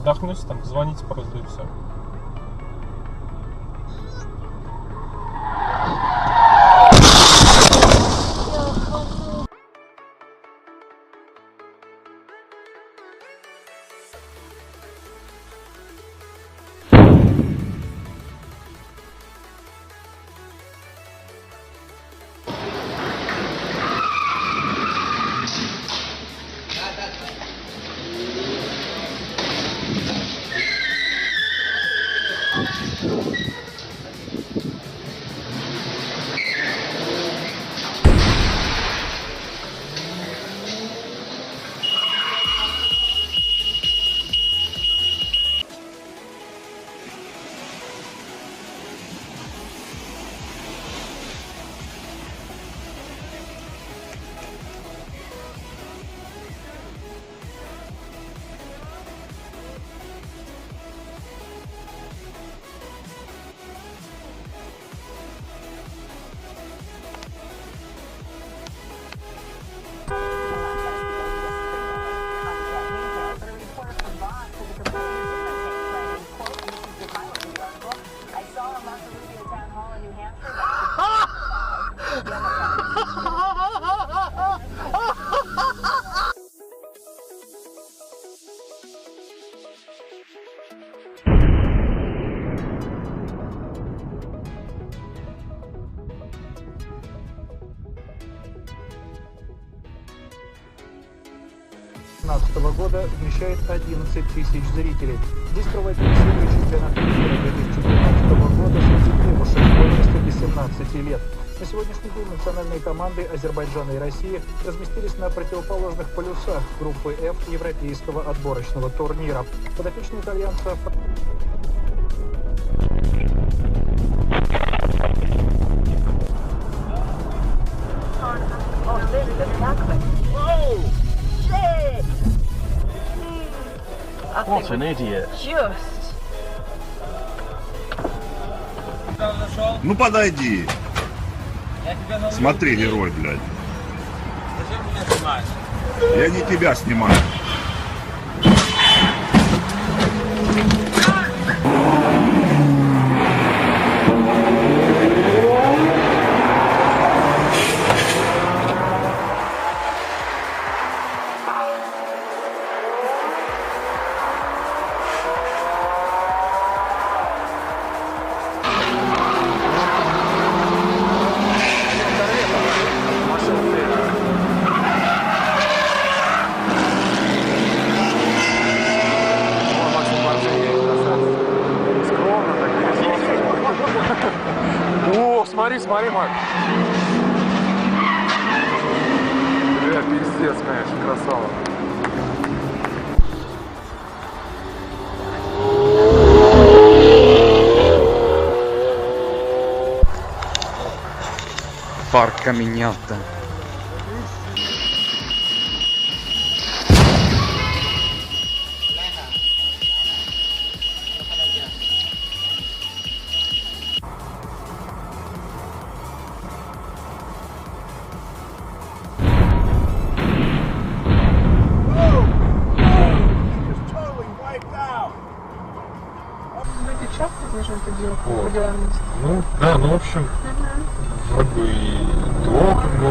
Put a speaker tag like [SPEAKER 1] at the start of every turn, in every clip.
[SPEAKER 1] вдохнуть, там, звоните по разу и все.
[SPEAKER 2] Года вмещает 11 тысяч зрителей. Здесь проводили серию чемпионата мира 2012 года среди девушек в возрасте до 17 лет. На сегодняшний день национальные команды Азербайджана и России разместились на противоположных полюсах группы F европейского отборочного турнира. Подопечные итальянцев...
[SPEAKER 3] What an idiot.
[SPEAKER 4] Just.
[SPEAKER 5] Ну подойди. Смотри, герой, блядь.
[SPEAKER 1] Зачем ты меня снимаешь?
[SPEAKER 5] Я не тебя снимаю.
[SPEAKER 6] О, смотри, смотри, Марк. Бля, пиздец, конечно, красава.
[SPEAKER 7] Porca mignotta.
[SPEAKER 4] Часто должен это делать регулярно?
[SPEAKER 1] Ну, да, ну, в общем, вроде бы и то, как бы...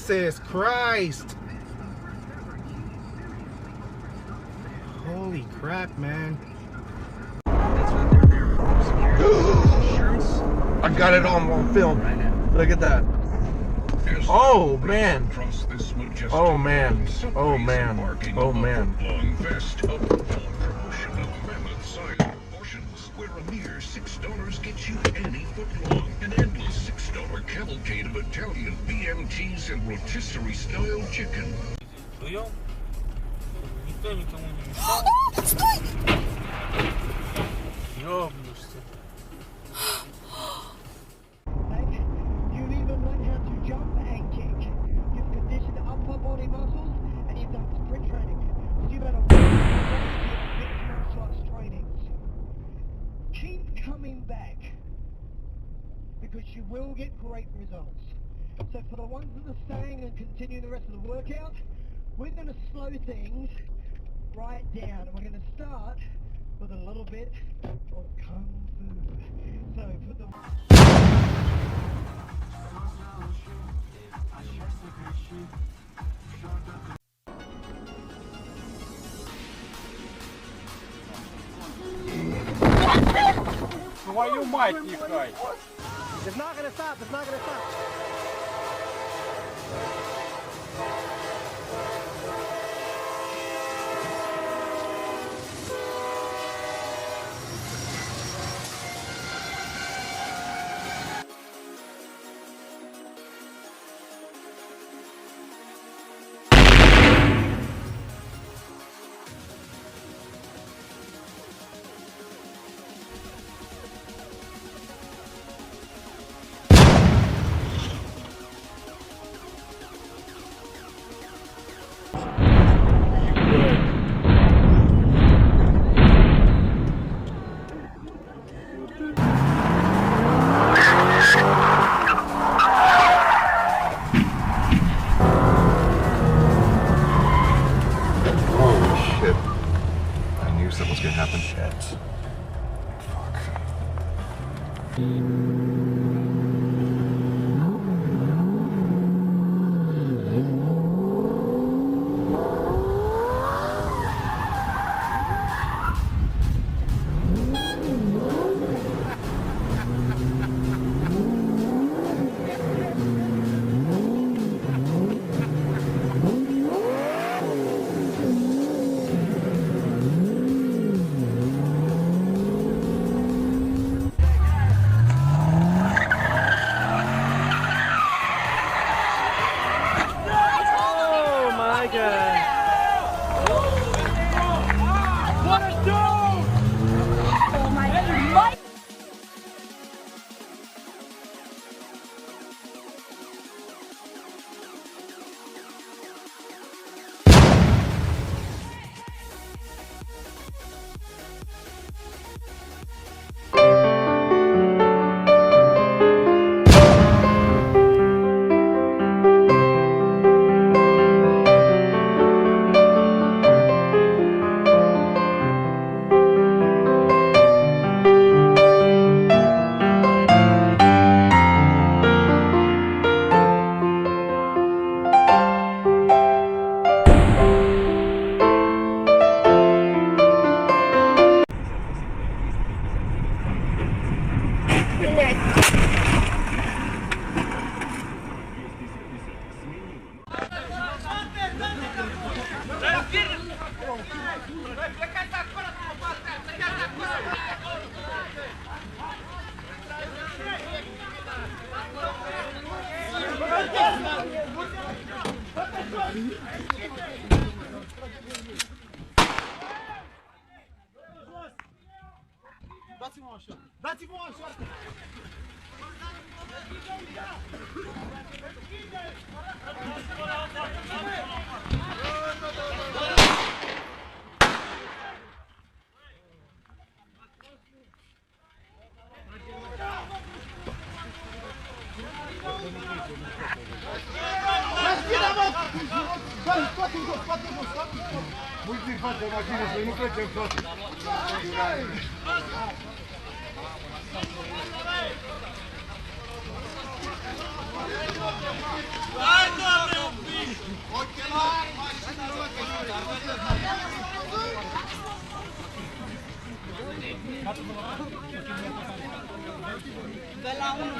[SPEAKER 8] Jesus Christ! Holy crap, man. I got it on film. Look at that. Oh man. Oh man. Oh man. Oh man.
[SPEAKER 9] Where a mere $6 gets you any foot long. An endless $6 cavalcade of Italian BMTs and rotisserie style chicken.
[SPEAKER 10] Никто никому не мешал. Ёбнешься.
[SPEAKER 11] You even learn how to jump and kick. You've conditioned upper body muscles and you've done sprint training. So you've had a mixed martial arts training. Keep coming back because you will get great results. So for the ones that are staying and continue the rest of the workout, we're going to slow things right down, and we're going to start with a little bit of Kung Fu. So for the...
[SPEAKER 10] Твою мать, нехай!
[SPEAKER 11] It's not going to stop, it's not going to stop.
[SPEAKER 1] Something's gonna happen. Shit. Fuck.
[SPEAKER 8] Dați-vă așa! Uite în fața mașinii, să nu trecem toate.
[SPEAKER 11] De la 1